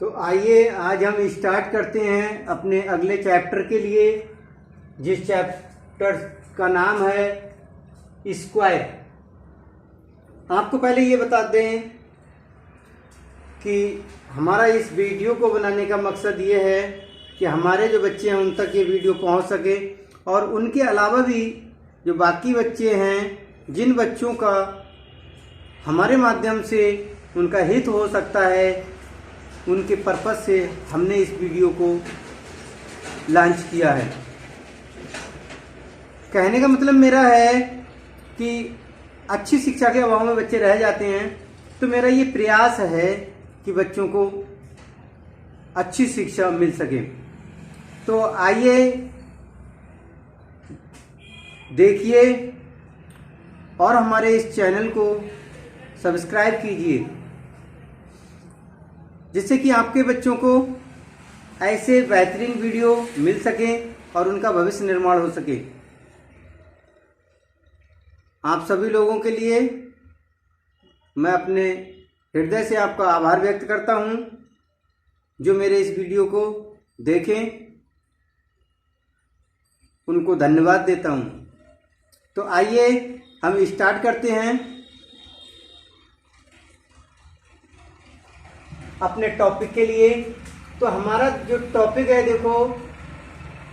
तो आइए आज हम स्टार्ट करते हैं अपने अगले चैप्टर के लिए, जिस चैप्टर का नाम है स्क्वायर। आपको पहले ये बता दें कि हमारा इस वीडियो को बनाने का मकसद ये है कि हमारे जो बच्चे हैं उन तक ये वीडियो पहुंच सके, और उनके अलावा भी जो बाकी बच्चे हैं, जिन बच्चों का हमारे माध्यम से उनका हित हो सकता है, उनके पर्पस से हमने इस वीडियो को लॉन्च किया है। कहने का मतलब मेरा है कि अच्छी शिक्षा के अभाव में बच्चे रह जाते हैं, तो मेरा ये प्रयास है कि बच्चों को अच्छी शिक्षा मिल सके। तो आइए देखिए और हमारे इस चैनल को सब्सक्राइब कीजिए, जिससे कि आपके बच्चों को ऐसे बेहतरीन वीडियो मिल सके और उनका भविष्य निर्माण हो सके। आप सभी लोगों के लिए मैं अपने हृदय से आपका आभार व्यक्त करता हूं, जो मेरे इस वीडियो को देखें, उनको धन्यवाद देता हूं। तो आइए हम स्टार्ट करते हैं अपने टॉपिक के लिए। तो हमारा जो टॉपिक है, देखो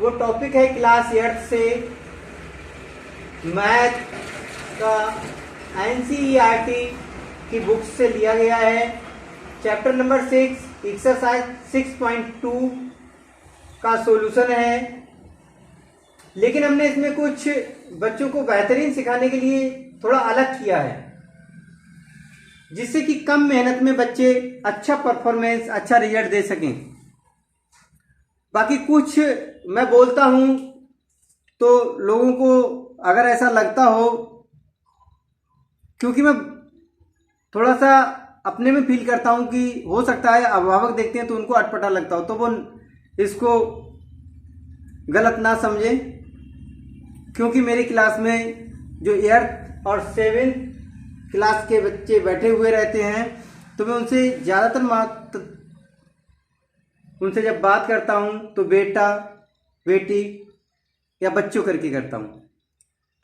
वो टॉपिक है क्लास 8 से मैथ का NCERT की बुक से लिया गया है। चैप्टर नंबर 6 एक्सरसाइज 6.2 का सॉल्यूशन है। लेकिन हमने इसमें कुछ बच्चों को बेहतरीन सिखाने के लिए थोड़ा अलग किया है, जिससे कि कम मेहनत में बच्चे अच्छा परफॉर्मेंस, अच्छा रिजल्ट दे सकें। बाकी कुछ मैं बोलता हूं तो लोगों को अगर ऐसा लगता हो, क्योंकि मैं थोड़ा सा अपने में फील करता हूं कि हो सकता है अभिभावक देखते हैं तो उनको अटपटा लगता हो, तो वो इसको गलत ना समझे। क्योंकि मेरी क्लास में जो 8th और 7th क्लास के बच्चे बैठे हुए रहते हैं, तो मैं उनसे ज़्यादातर उनसे जब बात करता हूं तो बेटा बेटी या बच्चों करके करता हूं।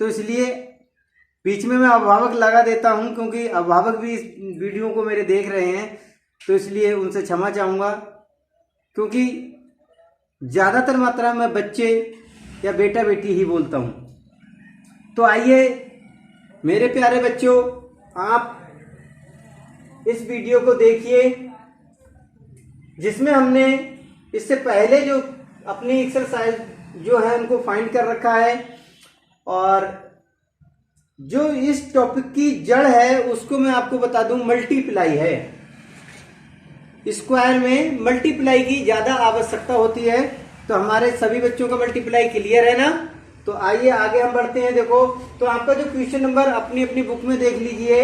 तो इसलिए बीच में मैं अभिभावक लगा देता हूं, क्योंकि अभिभावक भी इस वीडियो को मेरे देख रहे हैं, तो इसलिए उनसे क्षमा चाहूँगा। क्योंकि ज़्यादातर मात्रा में बच्चे या बेटा बेटी ही बोलता हूं। तो आइए मेरे प्यारे बच्चों, आप इस वीडियो को देखिए, जिसमें हमने इससे पहले जो अपनी एक्सरसाइज जो है उनको फाइंड कर रखा है, और जो इस टॉपिक की जड़ है उसको मैं आपको बता दूं, मल्टीप्लाई है। स्क्वायर में मल्टीप्लाई की ज्यादा आवश्यकता होती है। तो हमारे सभी बच्चों का मल्टीप्लाई क्लियर है ना? तो आइए आगे हम बढ़ते हैं। देखो, तो आपका जो क्वेश्चन नंबर अपनी अपनी बुक में देख लीजिए,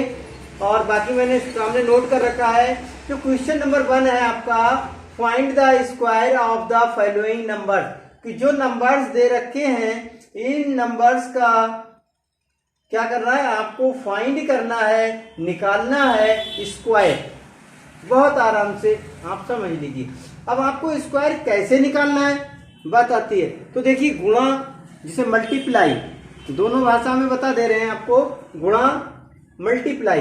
और बाकी मैंने सामने नोट कर रखा है। जो क्वेश्चन नंबर 1 है आपका, find the square of the following number, कि जो नंबर्स दे रखे हैं इन नंबर्स का क्या करना है, आपको फाइंड करना है, निकालना है स्क्वायर। बहुत आराम से आप समझ लीजिए। अब आपको स्क्वायर कैसे निकालना है बात आती है। तो देखिए, गुणा जिसे मल्टीप्लाई, दोनों भाषा में बता दे रहे हैं आपको। गुणा मल्टीप्लाई,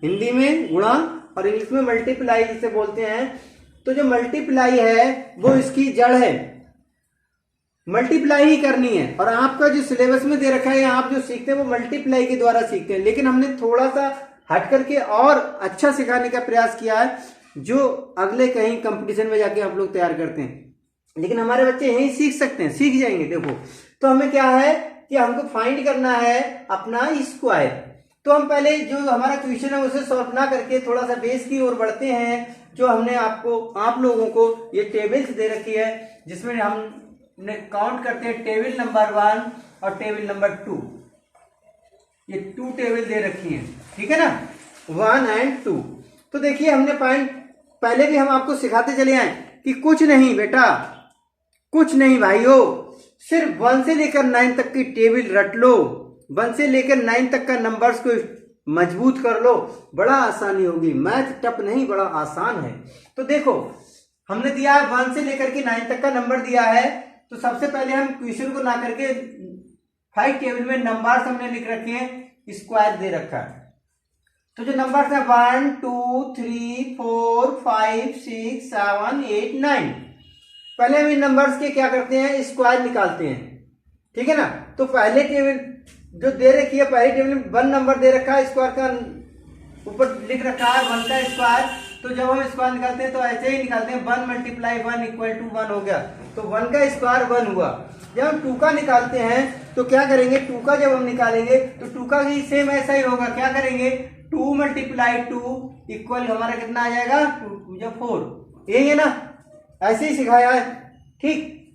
हिंदी में गुणा और इंग्लिश में मल्टीप्लाई जिसे बोलते हैं। तो जो मल्टीप्लाई है वो इसकी जड़ है, मल्टीप्लाई ही करनी है। और आपका जो सिलेबस में दे रखा है, आप जो सीखते हैं वो मल्टीप्लाई के द्वारा सीखते हैं। लेकिन हमने थोड़ा सा हट करके और अच्छा सिखाने का प्रयास किया है, जो अगले कहीं कंपटीशन में जाके आप लोग तैयार करते हैं। लेकिन हमारे बच्चे यही सीख सकते हैं, सीख जाएंगे। देखो, तो हमें क्या है कि हमको फाइंड करना है अपना स्क्वायर। तो हम पहले जो हमारा क्वेश्चन है उसे सॉल्व ना करके थोड़ा सा बेस की ओर बढ़ते हैं। जो हमने आप लोगों को ये टेबल्स दे रखी है, जिसमें हम काउंट करते हैं टेबल नंबर 1 और टेबल नंबर 2। ये 2 टेबल दे रखी हैं, ठीक है ना, 1 और 2। तो देखिए, हमने पहले भी हम आपको सिखाते चले आए कि कुछ नहीं बेटा, कुछ नहीं भाइयों, सिर्फ 1 से लेकर 9 तक की टेबल रट लो। 1 से लेकर 9 तक का नंबर्स को मजबूत कर लो, बड़ा आसानी होगी। मैथ टफ नहीं, बड़ा आसान है। तो देखो, हमने दिया है 1 से लेकर के 9 तक का नंबर दिया है। तो सबसे पहले हम क्वेश्चन को ना करके 5 टेबल में नंबर्स हमने लिख रखे हैं, स्क्वायर दे रखा है। तो जो नंबर्स है 1 2 3 4 5 6 7 8 9, पहले हम इन नंबर्स के क्या करते हैं, स्क्वायर निकालते हैं। ठीक है ना। तो पहले टेबल जो दे रखी है, पहले टेबल में 1 नंबर दे रखा है, स्क्वायर का ऊपर लिख रखा है 1 का स्क्वायर। तो जब हम स्क्वायर निकालते हैं तो ऐसे ही निकालते हैं, 1 × 1 = 1 हो गया। तो 1 का स्क्वायर 1 हुआ। जब हम 2 का निकालते हैं तो क्या करेंगे, 2 का जब हम निकालेंगे तो 2 का भी सेम ऐसा ही होगा। क्या करेंगे, 2 × 2 इक्वल हमारा कितना आ जाएगा, 2 × 4। यही है ना, ऐसे ही सिखाया है। ठीक,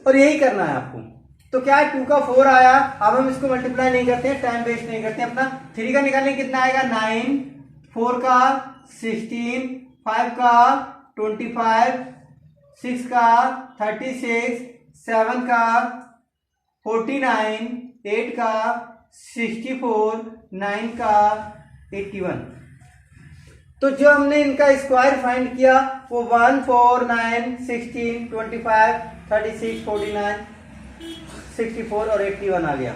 और यही करना है आपको। तो क्या है, 2 का 4 आया। अब हम इसको मल्टीप्लाई नहीं करते हैं, टाइम वेस्ट नहीं करते हैं अपना। 3 का निकालेंगे कितना आएगा, 9, 4 का 16, 5 का 25, 6 का 36, 7 का 49, 8 का 64, 9 का 81। तो जो हमने इनका स्क्वायर फाइंड किया वो 1 4 9 16 25 36 49 64 और 81 आ गया।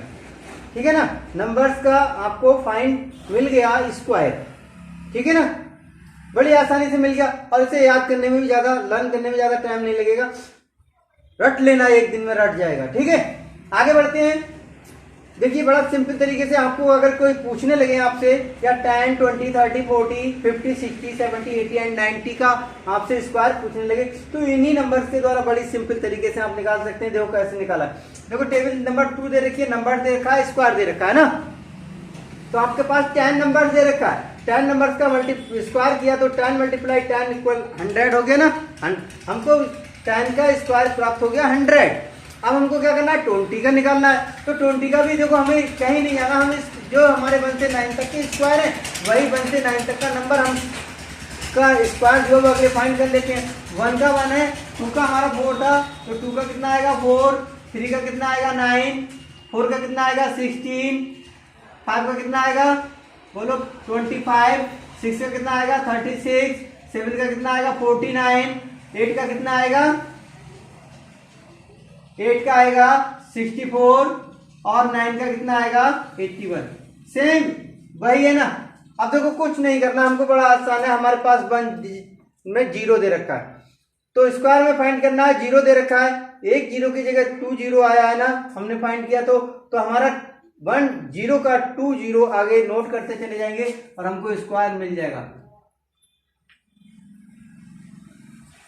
ठीक है ना, नंबर्स का आपको फाइंड मिल गया स्क्वायर। ठीक है ना, बड़ी आसानी से मिल गया। और इसे याद करने में भी ज्यादा, लर्न करने में ज्यादा टाइम नहीं लगेगा, रट लेना, एक दिन में रट जाएगा। ठीक है, आगे बढ़ते हैं। देखिए बड़ा सिंपल तरीके से आपको अगर कोई पूछने लगे आपसे या 10 20 30 40 50 60 70 80 एंड 90 का आपसे स्क्वायर पूछने लगे तो इन्हीं नंबर्स के द्वारा बड़ी सिंपल तरीके से आप निकाल सकते हैं। देखो कैसे निकाला। देखो टेबल नंबर 2 दे रखी है, नंबर दे रखा है, स्क्वायर दे रखा है ना। तो आपके पास 10 नंबर दे रखा है, 10 नंबर्स का स्क्वायर किया तो 10 × 10 = 100 हो गया ना। हमको 10 का स्क्वायर प्राप्त हो गया 100। अब हमको क्या करना है, 20 का निकालना है। तो 20 का भी देखो हमें कहीं नहीं जाना, हम जो हमारे 1 से 9 तक के स्क्वायर है वही 1 से 9 तक का नंबर हम का स्क्वायर जो अगले फाइंड कर लेते हैं। 1 का 1 है, 2 का हमारा 4 था तो 2 का कितना आएगा 4, 3 का कितना आएगा 9, 4 का कितना आएगा 16, 5 का कितना आएगा बोलो 25, 6 का कितना आएगा 36, 7 का कितना आएगा 49, 8 का कितना आएगा 8 का आएगा 64 और 9 का कितना आएगा 81। सेम वही है ना। अब देखो कुछ नहीं करना, हमको बड़ा आसान है, हमारे पास 1 में 0 दे रखा है तो स्क्वायर में फाइंड करना है। 0 दे रखा है, एक 0 की जगह 2 0 आया है ना, हमने फाइंड किया तो हमारा 1 0 का 2 0 आगे नोट करते चले जाएंगे और हमको स्क्वायर मिल जाएगा।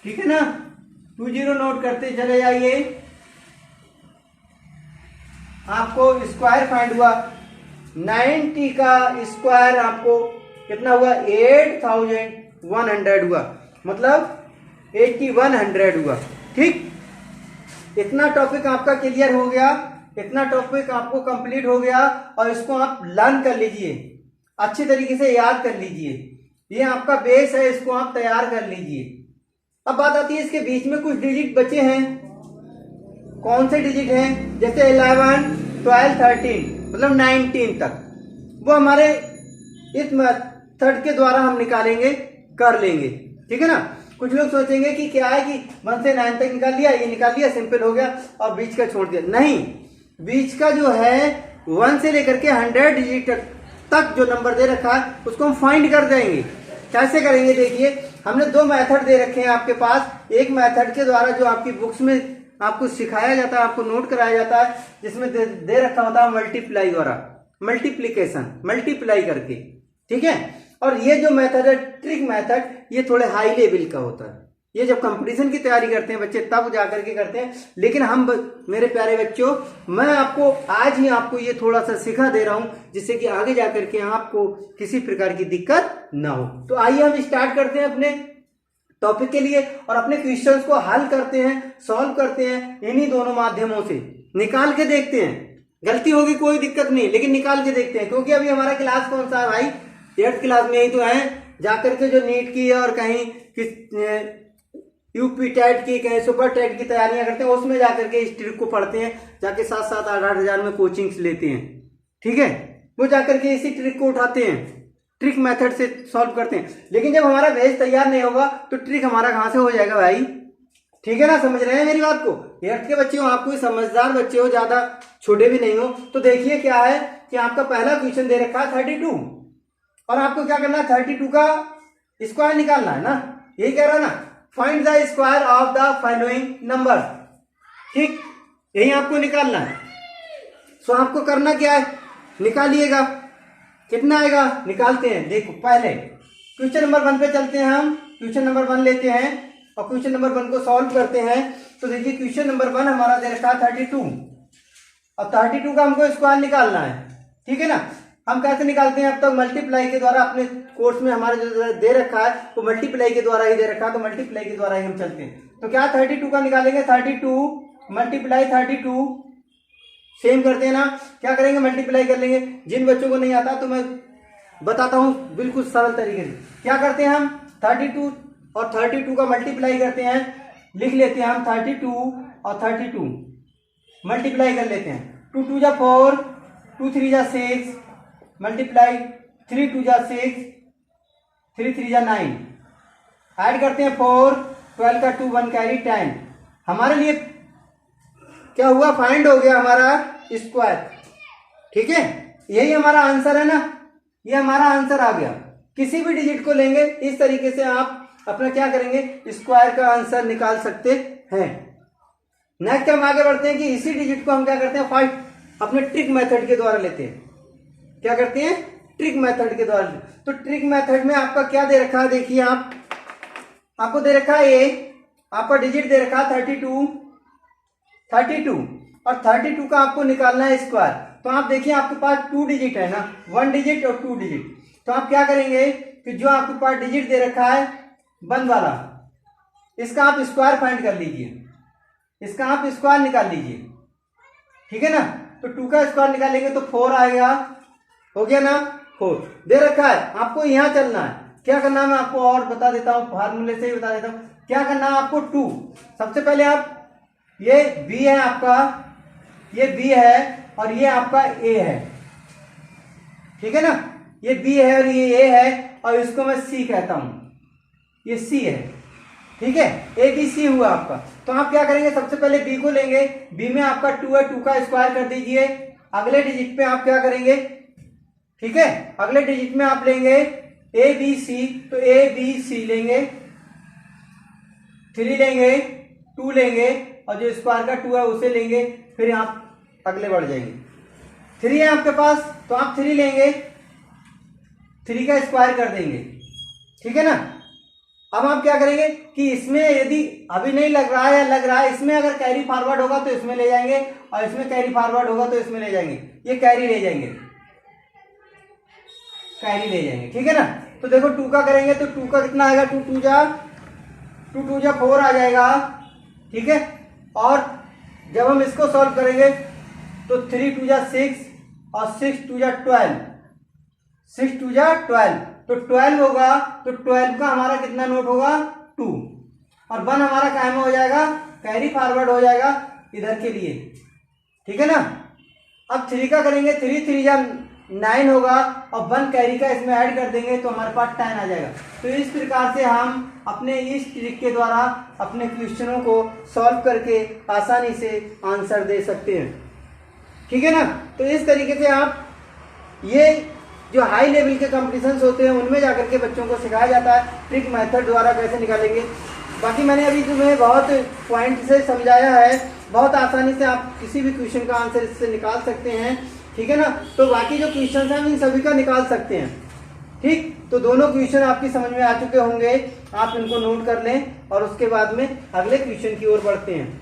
ठीक है ना, 2 0 नोट करते चले जाइए, आपको स्क्वायर फाइंड हुआ। 90 का स्क्वायर आपको कितना हुआ 8100 हुआ, मतलब 8100 हुआ। ठीक, इतना टॉपिक आपका क्लियर हो गया, इतना टॉपिक आपको कंप्लीट हो गया और इसको आप लर्न कर लीजिए, अच्छे तरीके से याद कर लीजिए। ये आपका बेस है, इसको आप तैयार कर लीजिए। अब बात आती है इसके बीच में कुछ डिजिट बचे हैं। कौन से डिजिट हैं, जैसे 11 12 13 मतलब 19 तक, वो हमारे इस मेथड के द्वारा हम निकालेंगे, कर लेंगे। ठीक है ना। कुछ लोग सोचेंगे कि क्या है कि 1 से 9 तक निकाल लिया, ये निकाल लिया, सिंपल हो गया और बीच का छोड़ दिया। नहीं, बीच का जो है 1 से लेकर के 100 डिजिट तक जो नंबर दे रखा है उसको हम फाइंड कर देंगे। कैसे करेंगे, देखिए हमने 2 मेथड दे रखे हैं आपके पास। एक मेथड के द्वारा जो आपकी बुक्स में आपको सिखाया जाता है, आपको नोट कराया जाता है, जिसमें दे रखा होता है मल्टीप्लाई द्वारा, मल्टीप्लीकेशन, मल्टीप्लाई करके। ठीक है, और ये जो मेथड है ट्रिक मेथड, ये थोड़े हाई लेवल का होता है। ये जब कंपटीशन की तैयारी करते हैं बच्चे तब जाकर के करते हैं। लेकिन हम मेरे प्यारे बच्चों, मैं आपको आज ही आपको ये थोड़ा सा सिखा दे रहा हूं जिससे कि आगे जाकर के आपको किसी प्रकार की दिक्कत ना हो। तो आइए हम स्टार्ट करते हैं अपने टॉपिक के लिए और अपने क्वेश्चंस को हल करते हैं, सॉल्व करते हैं इन्हीं दोनों माध्यमों से। निकाल के देखते हैं, गलती होगी कोई दिक्कत नहीं, लेकिन निकाल के देखते हैं। क्योंकि अभी हमारा क्लास कौन सा है भाई, 8th क्लास में ही तो है। जाकर के जो नीट की और कहीं किस यूपी टेट की, कहीं सुपर टेट की तैयारियां करते हैं, उसमें जाकर के इस ट्रिक को पढ़ते हैं, जाके 7-7 8-8 हजार में कोचिंग्स लेते हैं। ठीक है, वो जाकर के इसी ट्रिक को उठाते हैं। ट्रिक मेथड से सॉल्व करते हैं। लेकिन जब हमारा बेस तैयार नहीं होगा तो ट्रिक हमारा कहाँ से हो जाएगा भाई? ठीक है ना, समझ रहे हैं मेरी बात को? 8th के बच्चे हो, आप कोई समझदार बच्चे हो, ज्यादा छोटे भी नहीं हो। तो देखिए क्या है कि आपका पहला क्वेश्चन दे रखा है 32 और आपको क्या करना है 32 का स्क्वायर निकालना है ना, यही कह रहा है ना, find the square of the following number. ठीक, यही आपको निकालना है। सो आपको करना क्या है, निकालिएगा। कितना आएगा निकालते हैं। देखो पहले क्वेश्चन नंबर 1 पे चलते हैं, हम क्वेश्चन नंबर 1 लेते हैं और क्वेश्चन नंबर 1 को सॉल्व करते हैं। तो देखिए क्वेश्चन नंबर 1 हमारा दे रखा है 32 और 32 का हमको स्क्वायर निकालना है। ठीक है ना, हम कैसे निकालते हैं? अब तक मल्टीप्लाई के द्वारा, अपने कोर्स में हमारे जो दे रखा है वो मल्टीप्लाई के द्वारा ही दे रखा है, तो मल्टीप्लाई के द्वारा ही हम चलते हैं। तो क्या 32 का निकालेंगे, 32 मल्टीप्लाई 32, सेम करते हैं ना। क्या करेंगे, मल्टीप्लाई कर लेंगे। जिन बच्चों को नहीं आता तो मैं बताता हूं बिल्कुल सरल तरीके से। क्या करते हैं हम, 32 और 32 का मल्टीप्लाई करते हैं, लिख लेते हैं हम 32 और 32 मल्टीप्लाई कर लेते हैं। 2 2 जा 4, 2 3 जा 6, मल्टीप्लाई 3 2 जा 6, 3 3 जा 9, ऐड करते हैं 4, 12 का 2 1 कैरी 10। हमारे लिए क्या हुआ, फाइंड हो गया हमारा स्क्वायर। ठीक है, यही हमारा आंसर है ना, ये हमारा आंसर आ गया। किसी भी डिजिट को लेंगे इस तरीके से आप अपना क्या करेंगे, स्क्वायर का आंसर निकाल सकते हैं। नेक्स्ट हम आगे बढ़ते हैं कि इसी डिजिट को हम क्या करते हैं, 5 अपने ट्रिक मेथड के द्वारा लेते हैं। क्या करते हैं, ट्रिक मेथड के द्वारा। तो ट्रिक मेथड में आपका क्या दे रखा है, देखिए आपको दे रखा है ये, आपका डिजिट दे रखा है 32 और 32 का आपको निकालना है स्क्वायर। तो आप देखिए आपके पास 2 डिजिट है ना, 1 डिजिट और 2 डिजिट। तो आप क्या करेंगे कि जो आपके पास डिजिट दे रखा है 1 वाला, इसका आप स्क्वायर फाइंड कर लीजिए, इसका आप स्क्वायर निकाल लीजिए। ठीक है ना, तो 2 का स्क्वायर निकालेंगे तो 4 आएगा, हो गया ना 4 दे रखा है। आपको यहां चलना है, क्या करना है मैं आपको और बता देता हूं, फार्मूले से ही बता देता हूं। क्या करना है आपको, 2 सबसे पहले आप, ये B है आपका, ये B है और ये आपका A है। ठीक है ना, ये B है और ये A है और इसको मैं C कहता हूं, ये C है। ठीक है, ABC हुआ आपका। तो आप क्या करेंगे, सबसे पहले B को लेंगे, B में आपका 2 है, 2 का स्क्वायर कर दीजिए। अगले डिजिट पे आप क्या करेंगे, ठीक है, अगले डिजिट में आप लेंगे ABC, तो ABC लेंगे, 3 लेंगे, 2 लेंगे और जो स्क्वायर का 2 है उसे लेंगे, फिर आप अगले बढ़ जाएंगे। 3 है आपके पास तो आप 3 लेंगे, 3 का स्क्वायर कर देंगे। ठीक है ना, अब आप क्या करेंगे कि इसमें यदि अभी नहीं लग रहा है या लग रहा है, इसमें अगर कैरी फॉरवर्ड होगा तो इसमें ले जाएंगे और इसमें कैरी फॉरवर्ड होगा तो इसमें ले जाएंगे, ये कैरी ले जाएंगे, कैरी ले जाएंगे। ठीक है ना, तो देखो 2 का करेंगे तो 2 का कितना आएगा, 2 2 जा 4 आ जाएगा। ठीक है, और जब हम इसको सॉल्व करेंगे तो 3 2 जा 6 और 6 2 जा 12, 6 2 जा 12, तो 12 होगा। तो 12 का हमारा कितना नोट होगा, 2, और 1 हमारा काय में हो जाएगा, कैरी फॉरवर्ड हो जाएगा इधर के लिए। ठीक है ना, अब 3 का करेंगे, 3 3 जा 9 होगा और 1 कैरी का इसमें ऐड कर देंगे तो हमारे पास 10 आ जाएगा। तो इस प्रकार से हम अपने इस ट्रिक के द्वारा अपने क्वेश्चनों को सॉल्व करके आसानी से आंसर दे सकते हैं। ठीक है ना, तो इस तरीके से आप, ये जो हाई लेवल के कॉम्पिटिशन्स होते हैं उनमें जाकर के बच्चों को सिखाया जाता है ट्रिक मेथड द्वारा कैसे निकालेंगे। बाकी मैंने अभी तुम्हें बहुत पॉइंट से समझाया है, बहुत आसानी से आप किसी भी क्वेश्चन का आंसर इससे निकाल सकते हैं। ठीक है ना, तो बाकी जो क्वेश्चन हैं इन सभी का निकाल सकते हैं। ठीक, तो दोनों क्वेश्चन आपकी समझ में आ चुके होंगे, आप इनको नोट कर लें और उसके बाद में अगले क्वेश्चन की ओर बढ़ते हैं।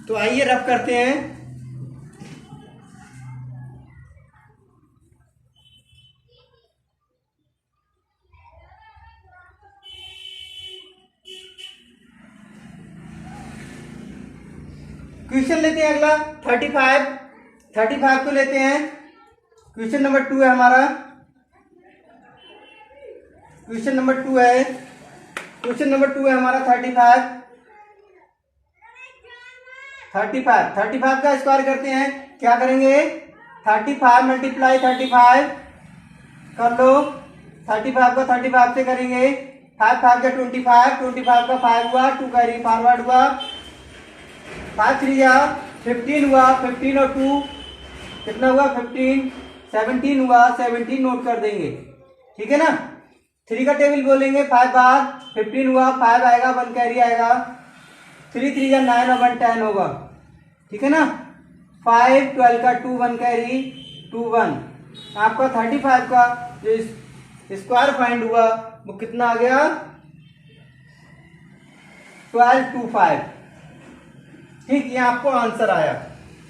तो आइए रफ करते हैं। क्वेश्चन लेते हैं अगला 35 को लेते हैं। क्वेश्चन नंबर 2 है हमारा। क्वेश्चन नंबर 2 है, क्वेश्चन नंबर 2 है हमारा 35 का स्क्वायर करते हैं। क्या करेंगे, 35 मल्टीप्लाई 35 कर लो, 35 को 35 से करेंगे, 5 5 का 25, 25 का 5 हुआ, 2 कैरी फॉरवर्ड हुआ, 5 3 या 15 हुआ, 15 और 2 कितना हुआ 15, 17 हुआ, 17 नोट कर देंगे, ठीक है ना। 3 का टेबल बोलेंगे, 5 बाद 15 हुआ, 5 आएगा, 1 कैरी आएगा, 3 3 या 9 और 1 10 होगा, ठीक है ना। 5 12 का 2 1 कैरी 2 1, आपका 35 का जो स्क्वायर फाइंड हुआ वो कितना आ गया 1225, ठीक, ये आपको आंसर आया,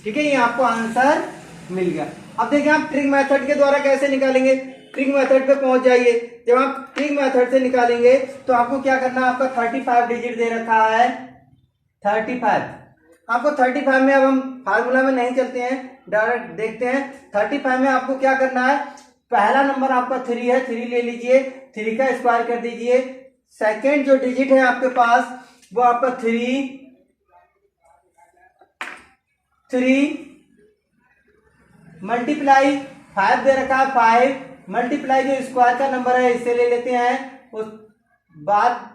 ठीक है, ये आपको आंसर मिल गया। अब देखिए आप ट्रिक मेथड के द्वारा कैसे निकालेंगे, ट्रिक मेथड पे पहुंच जाइए। जब आप ट्रिक मेथड से निकालेंगे तो आपको क्या करना है, आपका 35 डिजिट दे रखा है 35, आपको 35 में, अब हम फार्मूला में नहीं चलते हैं, डायरेक्ट देखते हैं। 35 में आपको क्या करना है, पहला नंबर आपका 3 है, 3 ले लीजिए, 3 का स्क्वायर कर दीजिए, सेकेंड जो डिजिट है आपके पास वो आपका 3 मल्टीप्लाई 5 दे रखा है, 5 मल्टीप्लाई जो स्क्वायर का नंबर है इसे ले लेते हैं, उस बाद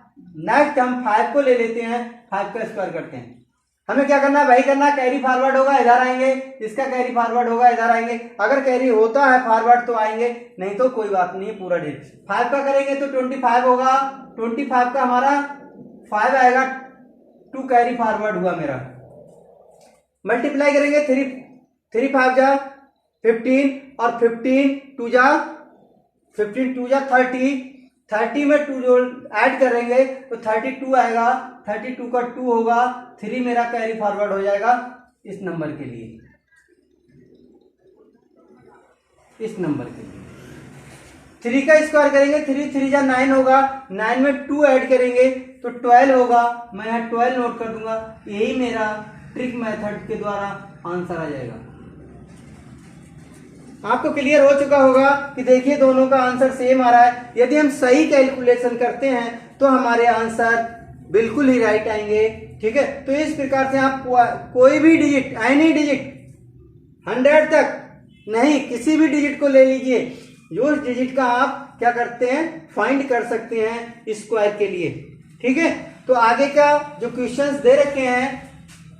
नेक्स्ट हम 5 को ले लेते हैं, 5 का स्क्वायर करते हैं। हमें क्या करना है, वही करना, कैरी फॉरवर्ड होगा इधर आएंगे, इसका कैरी फॉरवर्ड होगा इधर आएंगे, अगर कैरी होता है फॉरवर्ड तो आएंगे, नहीं तो कोई बात नहीं, पूरा डिजिट 5 का करेंगे तो 25 होगा, 25 का हमारा 5 आएगा, 2 कैरी फॉरवर्ड हुआ मेरा, मल्टीप्लाई करेंगे 3 5 जा 15 और 15 2 जा 30 में 2 जो ऐड करेंगे तो 32 आएगा, 32 का 2 होगा, 3 मेरा कैरी फॉरवर्ड हो जाएगा इस नंबर के लिए, इस नंबर के लिए 3 का स्क्वायर करेंगे, 3 3 जा 9 होगा, 9 में 2 ऐड करेंगे तो 12 होगा, मैं यहाँ 12 नोट कर दूंगा, यही मेरा ट्रिक मेथड के द्वारा आंसर आ जाएगा। आपको क्लियर हो चुका होगा कि देखिए दोनों का आंसर सेम आ रहा है। यदि हम सही कैलकुलेशन करते हैं तो हमारे आंसर बिल्कुल ही राइट आएंगे, ठीक है। तो इस प्रकार से आप कोई भी डिजिट, एनी डिजिट 100 तक नहीं, किसी भी डिजिट को ले लीजिए, जो उस डिजिट का आप क्या करते हैं, फाइंड कर सकते हैं स्क्वायर के लिए, ठीक है। तो आगे का जो क्वेश्चंस दे रखे हैं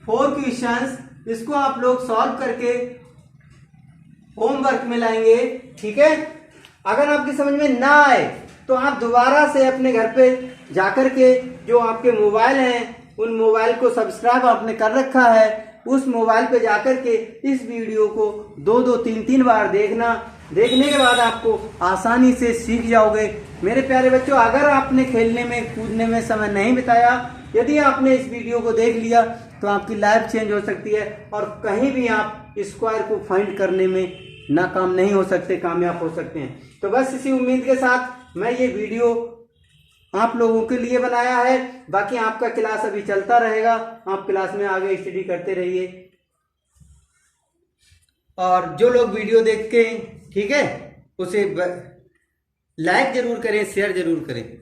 4 क्वेश्चंस, इसको आप लोग सॉल्व करके होमवर्क में लाएंगे, ठीक है। अगर आपकी समझ में ना आए तो आप दोबारा से अपने घर पे जाकर के जो आपके मोबाइल हैं उन मोबाइल को सब्सक्राइब आपने कर रखा है, उस मोबाइल पे जाकर के इस वीडियो को 2 3 बार देखना, देखने के बाद आपको आसानी से सीख जाओगे। मेरे प्यारे बच्चों, अगर आपने खेलने में कूदने में समय नहीं बिताया, यदि आपने इस वीडियो को देख लिया तो आपकी लाइफ चेंज हो सकती है और कहीं भी आप स्क्वायर को फाइंड करने में नाकाम नहीं हो सकते, कामयाब हो सकते हैं। तो बस इसी उम्मीद के साथ मैं ये वीडियो आप लोगों के लिए बनाया है। बाकी आपका क्लास अभी चलता रहेगा, आप क्लास में आगे स्टडी करते रहिए, और जो लोग वीडियो देख के, ठीक है, उसे लाइक जरूर करें, शेयर जरूर करें।